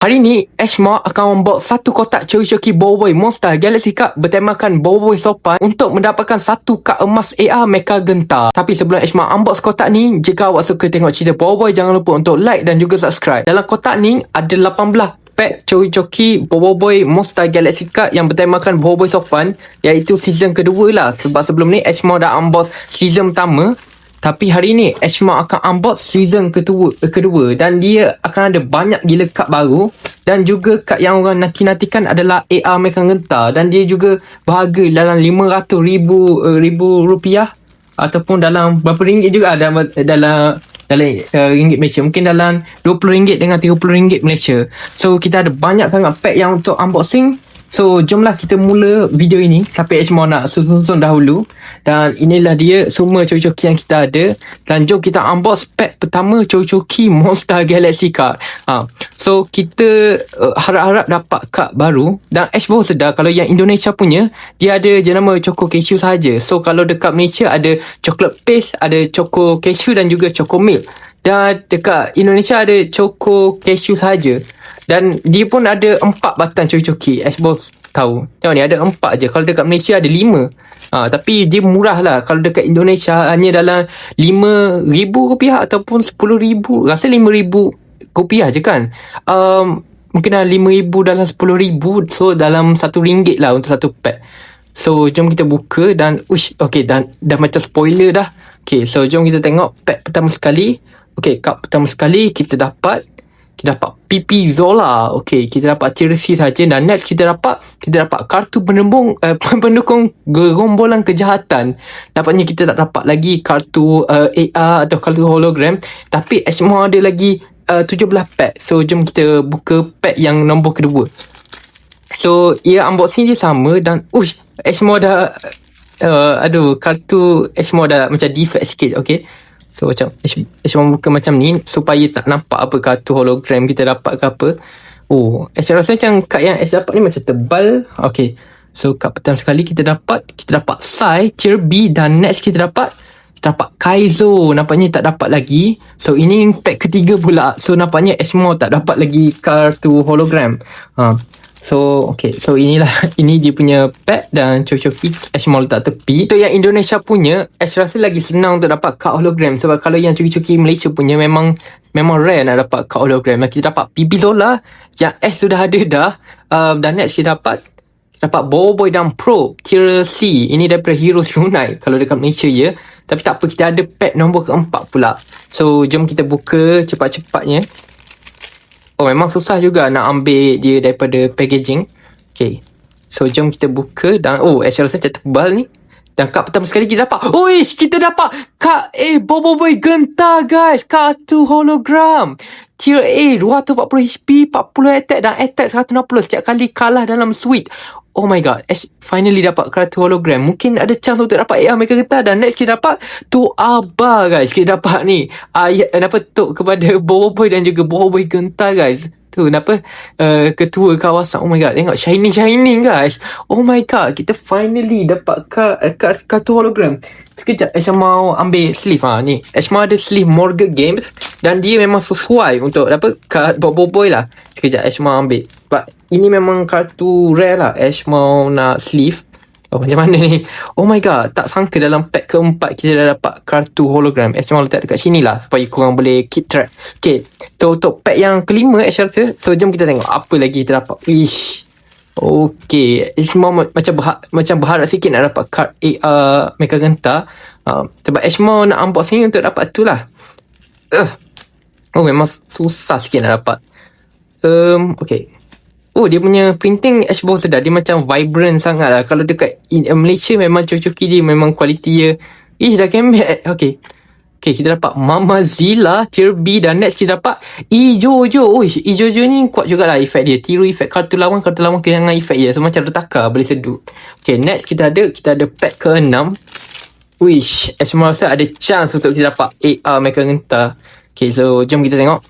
Hari ni, Ashma akan membawa satu kotak coki-coki Boboiboy Monster Galaxy Cup bertemakan Boboiboy Sopan untuk mendapatkan satu kad emas AR Mecha Genta. Tapi sebelum Ashma unbox kotak ni, jika awak suka tengok cerita Boboiboy, jangan lupa untuk like dan juga subscribe. Dalam kotak ni, ada 18 pack coki-coki Boboiboy Monster Galaxy Cup yang bertemakan Boboiboy Sopan, iaitu season kedua lah. Sebab sebelum ni, Ashma dah unbox season pertama. Tapi hari ni Ashma akan unbox season kedua dan dia akan ada banyak gila kad baru dan juga kad yang orang nanti-nantikan adalah AR Mecha Genta dan dia juga berharga dalam 500,000 rupiah ataupun dalam berapa ringgit juga dalam ringgit Malaysia, mungkin dalam RM20 dengan RM30 Malaysia. So kita ada banyak sangat pack yang untuk unboxing. So jomlah kita mula video ini. Tapi Ashma nak susun dahulu. Dan inilah dia semua coki-coki yang kita ada. Dan jom kita unbox pack pertama coki-coki Monster Galaxy Card. So kita harap-harap dapat kad baru. Dan Ash baru sedar kalau yang Indonesia punya, dia ada je nama Choco Cashew sahaja. So kalau dekat Malaysia ada Chocolate Paste, ada Choco Cashew dan juga Choco Milk. Dan dekat Indonesia ada Choco Cashew sahaja. Dan dia pun ada 4 batang coki-coki. Ashboss tahu. Tengok ni ada 4 je. Kalau dekat Malaysia ada 5. Tapi dia murah lah. Kalau dekat Indonesia hanya dalam RM5,000 ataupun RM10,000. Rasa RM5,000 je kan. Mungkin dalam RM5,000 dalam RM10,000. So dalam RM1 lah untuk satu pack. So jom kita buka dan okay, dan dah macam spoiler dah. Okay, so jom kita tengok pack pertama sekali. Okay, kad pertama sekali kita dapat PP Zola. Okay, kita dapat tier C saja. Dan next kita dapat kartu pendukung gerombolan kejahatan. Dapatnya kita tak dapat lagi kartu AR atau kartu hologram. Tapi Ashma ada lagi 17 pack. So jom kita buka pack yang nombor kedua. So ia unboxing dia sama dan Ashma dah kartu Ashma dah macam defect sikit. Okay, so macam Ashma buka macam ni supaya tak nampak apa kartu hologram kita dapat ke apa. Ashma rasa macam kad yang Ash dapat ni macam tebal. Okay, so kad pertama sekali kita dapat Sai, tier B. Dan next kita dapat Kaizo. Nampaknya tak dapat lagi. So ini pack ketiga pula. So nampaknya Ashma tak dapat lagi kartu hologram. So okay, so ini dia punya pack dan coki-coki Ashma letak tepi. Untuk yang Indonesia punya, Ash rasa lagi senang untuk dapat kad hologram. Sebab kalau yang coki-coki Malaysia punya memang rare nak dapat kad hologram. Kita dapat PP Zola yang Ash sudah ada dah. Dan next kita dapat Boboiboy dan Pro tier C. Ini daripada Heroes Unite kalau dekat Malaysia je. Tapi tak apa, kita ada pack nombor keempat pula. So jom kita buka cepat-cepatnya. Memang susah juga nak ambil dia daripada packaging. Okay, so jom kita buka. Dan Ash rasa macam tebal ni. Dan kad pertama sekali kita dapat kita dapat kad Boboiboy Genta guys. Kartu hologram tier A, 240 HP, 40 attack dan attack 160 setiap kali kalah dalam suite. Oh my god, Ash finally dapat kartu hologram. Mungkin ada chance untuk dapat AR Mecha Genta. Dan next kita dapat Tok Abah guys. Kita dapat ni dapat Tok kepada Boboiboy dan juga Boboiboy Genta guys. Tu kenapa ketua kawasan. Oh my god, tengok shining guys. Oh my god, kita finally dapat kartu hologram. Sekejap Ash mau ambil sleeve. Ni Ash mau ada sleeve Morgan Games dan dia memang sesuai untuk kad Boboiboy lah. Sekejap Ash mau ambil. Sebab ini memang kartu rare lah. Ash mau nak sleeve. Macam mana ni? Oh my god, tak sangka dalam pack keempat kita dah dapat kartu hologram. Ash mau letak dekat sini lah supaya korang boleh keep track. Okay, so untuk pack yang kelima Ash rasa. So jom kita tengok apa lagi kita dapat. Okay, Ash mau macam berharap sikit nak dapat card AR Mecha Genta. Sebab Ash mau nak unboxing untuk dapat tu lah. Memang susah sikit nak dapat. Okay. Dia punya printing Ash baru sedar. Dia macam vibrant sangat lah. Kalau dekat Malaysia memang coki-coki dia memang kualiti dia. Dah kembek. Okay, kita dapat Mama Zilla tier B. Dan next kita dapat Ijojo. Ijojo ni kuat jugalah efek dia. Tiru efek kartu lawan kehilangan efek dia. So macam retakar boleh seduh. Okay, next kita ada pack ke-6. Ash rasa ada chance untuk kita dapat AR Mecha Genta. Okay, so jom kita tengok.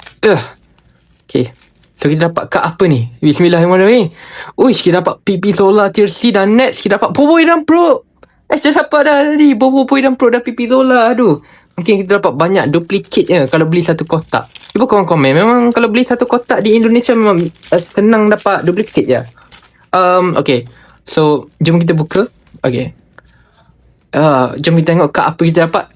Okay, so kita dapat kad apa ni? Bismillahirrahmanirrahim. Kita dapat PP Zola tier C. Dan next kita dapat Boboiboy dan Pro. Ash dah dapat dah tadi Boboiboy dan Pro dan PP Zola. mungkin kita dapat banyak duplicate je kalau beli satu kotak. Cuba korang komen, memang kalau beli satu kotak di Indonesia memang senang dapat duplicate je. Okay, so jom kita buka. Okay, jom kita tengok kad apa kita dapat.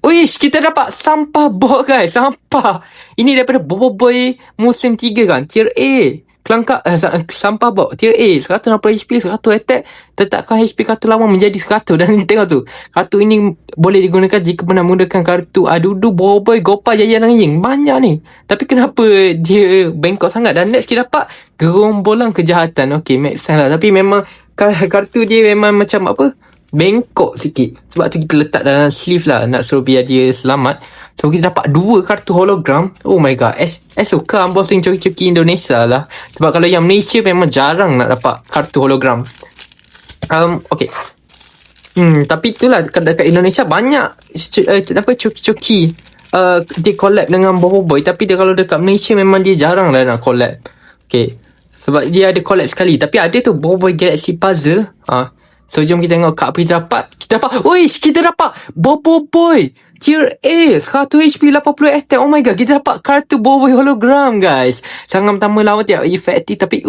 Uish, kita dapat sampah box guys. Sampah. Ini daripada Boboiboy musim 3 kan, tier A. Kelangkap sampah box tier A, 160 HP, 100 attack, tetapkan HP kartu lama menjadi 100. Dan tengok tu, kartu ini boleh digunakan jika pernah menggunakan kartu Adudu, Boboiboy, Gopal, Jaya dan Ying. Banyak ni, tapi kenapa dia bengkok sangat? Dan next kita dapat gerombolan kejahatan. Okay, make sense lah. Tapi memang kartu dia memang macam apa, bengkok sikit. Sebab tu kita letak dalam sleeve lah, nak suruh biar dia selamat. So kita dapat 2 kartu hologram. Oh my god, suka unboxing coki-coki Indonesia lah. Sebab kalau yang Malaysia memang jarang nak dapat kartu hologram. Okay. Tapi itulah, dekat Indonesia banyak coki-coki dia collab dengan Boboiboy. Tapi dia kalau dekat Malaysia memang dia jarang lah nak collab. Okay, sebab dia ada collab sekali. Tapi ada tu Boboiboy Galaxy Puzzle. So jom kita tengok kat apa kita dapat. Kita dapat Boboiboy tier A, 100 HP, 80 attack. Oh my god, kita dapat kartu Boboiboy hologram guys. Sangat pertama lama tiap efektif, tapi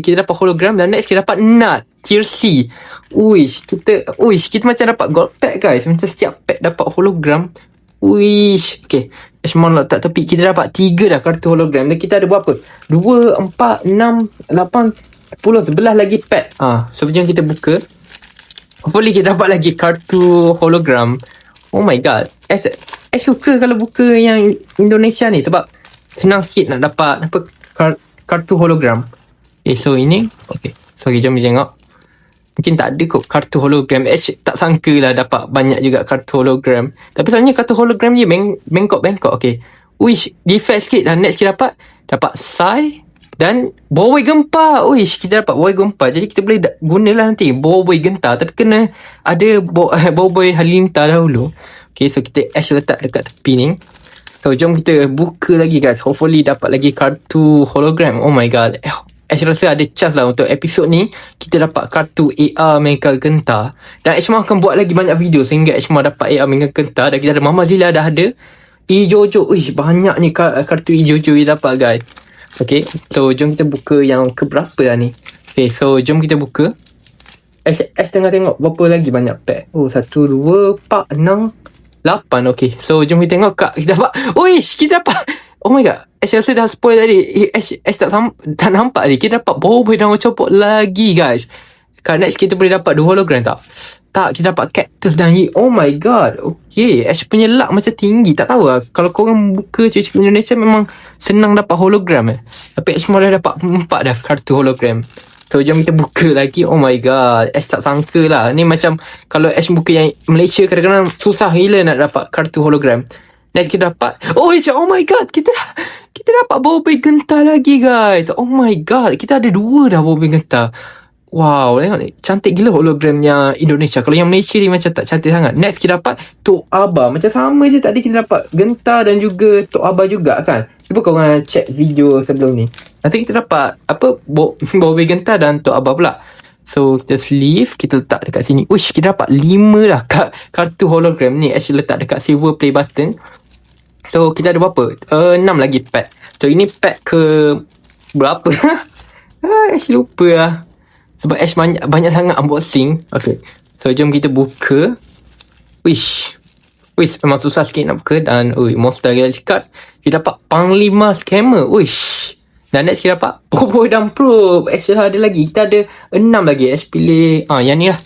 kita dapat hologram. Dan next kita dapat Nut tier C. Kita macam dapat gold pack guys. Macam setiap pack dapat hologram. Okay, Ashmon letak tepi. Kita dapat 3 dah kartu hologram. Dan kita ada berapa? 2, 4, 6, 8, 10, 11 lagi pack. So jom kita buka. Hopefully kita dapat lagi kartu hologram. Oh my god, suka kalau buka yang Indonesia ni sebab senang sikit nak dapat kartu hologram. Okay, so ini so jom kita tengok. Mungkin tak ada kot kartu hologram. Tak sangka lah dapat banyak juga kartu hologram. Tapi sebenarnya kartu hologram je bengkok. Okay, defect sikit. Dan next kita dapat Sai dan Boboiboy Gempa. Kita dapat Boboiboy Gempa. Jadi kita boleh gunalah nanti Boboiboy Gentar. Tapi kena ada Boboiboy Halilintar dahulu. Okay, so kita letak dekat tepi ni. So jom kita buka lagi guys. Hopefully dapat lagi kartu hologram. Oh my god, rasa ada chance lah untuk episod ni kita dapat kartu AR Mega Gentar. Dan Ashma akan buat lagi banyak video sehingga Ashma dapat AR Mega Gentar. Dan kita ada Mama Zilla dah ada, Ijojo. Banyak ni kartu Ijojo kita dapat guys. Okay, so jom kita buka yang keberapa lah ni. Okay, so jom kita buka. Tengah tengok berapa lagi banyak pack. 1, 2, 4, 6, 8. Okay, so jom kita tengok kak kita dapat. Kita dapat. Oh my god, rasa dah spoil tadi. Tak nampak tadi. Kita dapat Boboiboy dan Copot lagi guys. Kat next kita boleh dapat 2 hologram tak? Tak, kita dapat Cactus dan oh my god. Okay, Ash punya luck macam tinggi. Tak tahu lah, kalau korang buka cuci Indonesia memang senang dapat hologram Tapi Ash dah dapat 4 dah kartu hologram. So jom kita buka lagi. Oh my god, Ash tak sangka lah. Ni macam kalau Ash buka yang Malaysia kadang-kadang susah gila nak dapat kartu hologram. Next kita dapat oh my god, kita dapat Boboiboy Gentar lagi guys. Oh my god, kita ada 2 dah Boboiboy Gentar. Wow, tengok ni, cantik gila hologramnya Indonesia. Kalau yang Malaysia ni macam tak cantik sangat. Next kita dapat Tok Aba. Macam sama je tadi kita dapat Gentar dan juga Tok Aba juga kan. Cuba korang check video sebelum ni. Nanti kita dapat Boboiboy Gentar dan Tok Aba pula. So kita sleeve, kita letak dekat sini. Kita dapat 5 dah kartu hologram ni. Actually letak dekat silver play button. So kita ada berapa? 6 lagi pack. So ini pack ke berapa? Actually lupa lah. Sebab Ash banyak sangat unboxing. Okay, so jom kita buka. Memang susah sikit nak buka. Dan Monster Galaxy Card. Kita dapat Panglima Scammer. Dan next kita dapat Boboiboy dan Probe. Ash ada lagi. Kita ada 6 lagi. Ash pilih yang ni lah.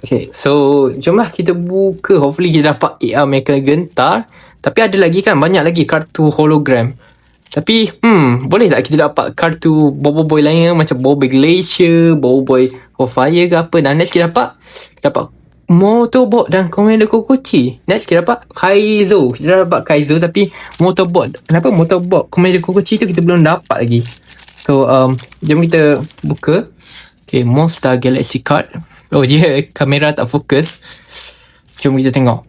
Okay, so jomlah kita buka. Hopefully kita dapat AR Mega Gentar. Tapi ada lagi kan, banyak lagi kartu hologram. Tapi boleh tak kita dapat kartu Boboiboy lain macam Boboiboy Glacier, Boboiboy of Fire ke apa. Dan next kita dapat Motorbot dan Commander Kokochi. Next kita dapat Kaizo. Kita dapat Kaizo tapi Motorbot Commander Kokochi tu kita belum dapat lagi. So jom kita buka. Okay, Monster Galaxy Card. Dia kamera tak fokus. Jom kita tengok.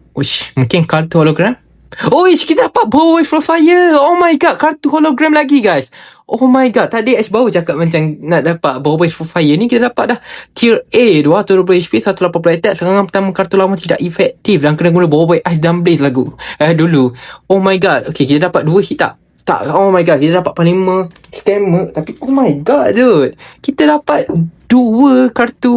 Mungkin kartu hologram. Oish, kita dapat Boy Frostfire. Oh my god, kartu hologram lagi guys. Oh my god, tadi Ash baru cakap macam nak dapat Boy Frostfire ni. Kita dapat dah tier A 220 HP, 180 attack. Serangan pertama kartu lama tidak efektif dan kena guna Boy Ice dan Blaze lagu dulu. Oh my god. Okay, kita dapat 2 hit tak? Tak, oh my god, kita dapat panglima scammer. Tapi oh my god dude, kita dapat 2 kartu,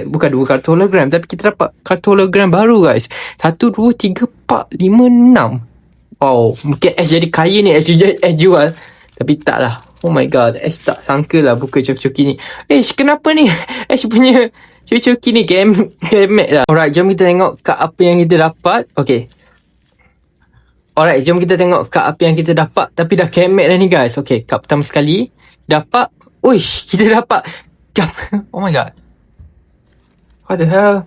bukan 2 kartu hologram, tapi kita dapat kartu hologram baru guys. 1, 2, 3, 4, 5, 6. Wow, mungkin Ash jadi kaya ni, Ash jual. Tapi tak lah. Oh my god, Ash tak sangka lah buka coki-coki ni. Ash, kenapa ni? Ash punya coki-coki ni kemek lah. Alright, jom kita tengok kat apa yang kita dapat. Okay. Alright, jom kita tengok kad apa yang kita dapat. Tapi dah kemek dah ni guys. Okay, kad pertama sekali dapat. Uish, kita dapat oh my god, what the hell.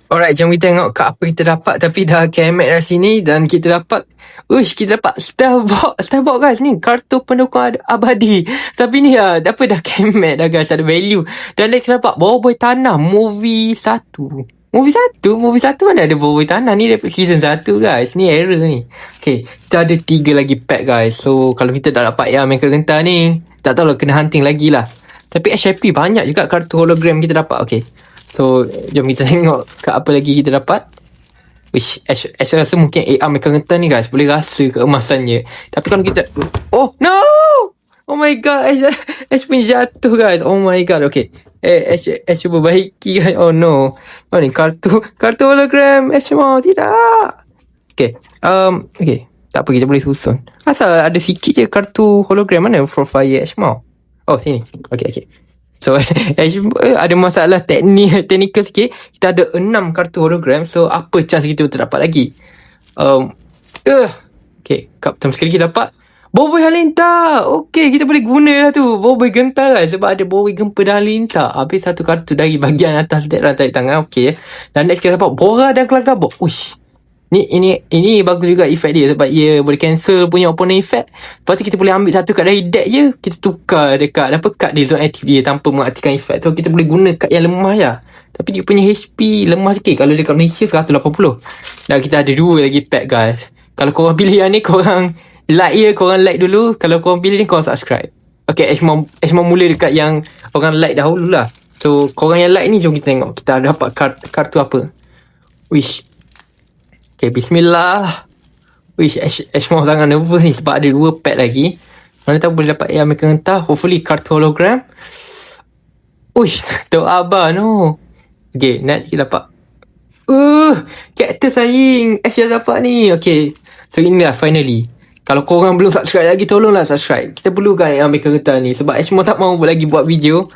Alright, jom kita tengok kad apa kita dapat. Tapi dah kemek dah sini. Dan kita dapat, uish, kita dapat Starbox guys. Ni kartu pendukung abadi. Tapi ni dah kemek dah guys. Ada value. Dan next kita dapat Boy Tanah Movie 1. Movie 1 mana ada Boy Tanah ni, daripada season 1 guys. Ni error ni. Okay, kita ada 3 lagi pack guys. So kalau kita dah dapat Mecha Gentar ni, tak tahu lah, kena hunting lagi lah. Tapi SHP banyak juga kartu hologram kita dapat. Okay, so jom kita tengok kat apa lagi kita dapat. Wish, Ash rasa mungkin Mecha Gentar ni guys, boleh rasa keemasannya. Tapi kalau kita, oh no, oh my god, Ash pun jatuh guys. Oh my god. Okay, Ash cuba baiki guys. Oh no. Oh ni kartu hologram. Ash mau tidak. Okay, okay, tak apa, kita boleh susun. Asal ada sikit je kartu hologram. Mana Frostfire Ash mau? Oh sini. Okay. So Ash ada masalah teknikal sikit. Kita ada 6 kartu hologram. So apa chance kita untuk dapat lagi? Okay, kat pertama sekali kita dapat Boy Halinta. Okay, kita boleh guna lah tu Boy Gentar guys, sebab ada Boy Gempa dan Halinta. Habis satu kartu dari bahagian atas deck rantai tangan. Okay, dan next kita dapat Bora dan Kelagabok. Uish, Ini bagus juga efek dia, sebab ia boleh cancel punya opponent effect. Lepas tu kita boleh ambil satu kad dari deck je, kita tukar dekat kad di zone aktif dia tanpa mengaktifkan effect. So kita boleh guna kad yang lemah je. Tapi dia punya HP lemah sikit. Kalau dekat Malaysia 180. Dan kita ada 2 lagi pack guys. Kalau korang pilih yang ni, korang korang like dulu. Kalau korang pilih ni, korang subscribe. Okay, Ash mau mula dekat yang korang like dahulu lah. So korang yang like ni, jom kita tengok kita dapat kartu apa. Wish. Okay, bismillah. Wish, Ash mau sangat nervous ni sebab ada 2 pack lagi. Mana tahu boleh dapat yang Mecha Gentar. Hopefully kartu hologram. Uish, tu Abah no. Okay, next kita dapat Cactus saing. Ash dah dapat ni. Okay, so inilah finally. Kalau korang belum subscribe lagi, tolonglah subscribe. Kita perlukan yang Mecha Gentar ni, sebab Ash mau tak mau lagi buat video.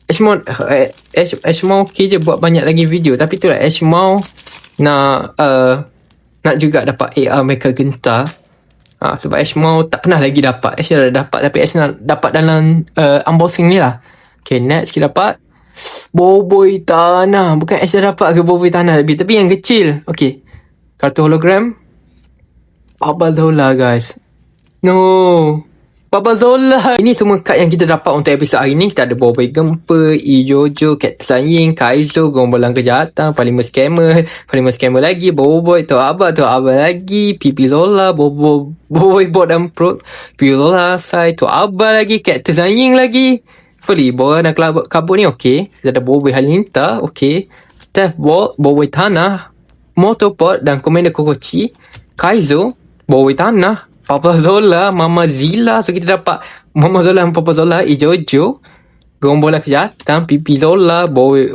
Ash mau okay je buat banyak lagi video. Tapi tu lah, Ash mau nak juga dapat Mecha Gentar. Sebab Ash mau tak pernah lagi dapat. Ash dah dapat, tapi Ash nak dapat dalam unboxing ni lah. Okay, next kita dapat Boy Tanah. Bukan Ash dah dapat ke Boy Tanah, tapi yang kecil. Okay, kartu hologram Baba Zola guys. No, Baba Zola. Ini semua kad yang kita dapat untuk episod hari ni. Kita ada Boy Gempa, Ijojo, Cactus Saing, Kaizo, Gombolan Kejahatan, Panglima Scammer lagi, Boy tu Abah lagi, Pipi Zola, Boy Bot dan Pro, Pipi Zola, Sai tu Abah lagi, Cactus Saing lagi. Fully Bora dan Kabut ni okay. Kita ada Boy Halinta, okay. Tef Ball, Boy Tanah, Motopod dan Commander Kokochi, Kaizo, Boy Tanah, Papa Zola, Mama Zilla. So kita dapat Mama Zola dan Papa Zola, Ijojo, Gombola Kejahatan, Pipi Zola, Boy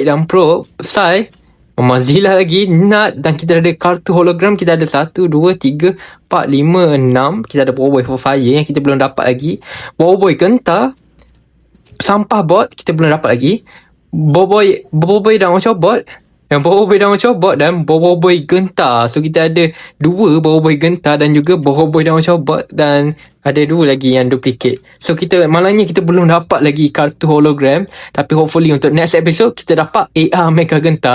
dan Pro, Sai, Mama Zilla lagi, Nat. Dan kita ada kartu hologram. Kita ada 1, 2, 3, 4, 5, 6. Kita ada Boy Frostfire yang kita belum dapat lagi. Boy Gentar, Sampah Bot kita belum dapat lagi. Boy dan Osho Bot, yang Boy dan Osho Bot dan Boy Gentar. So kita ada 2 Boy Gentar dan juga Boy dan Osho Bot, dan ada 2 lagi yang duplicate. So kita malangnya kita belum dapat lagi kartu hologram. Tapi hopefully untuk next episode kita dapat Mecha Gentar.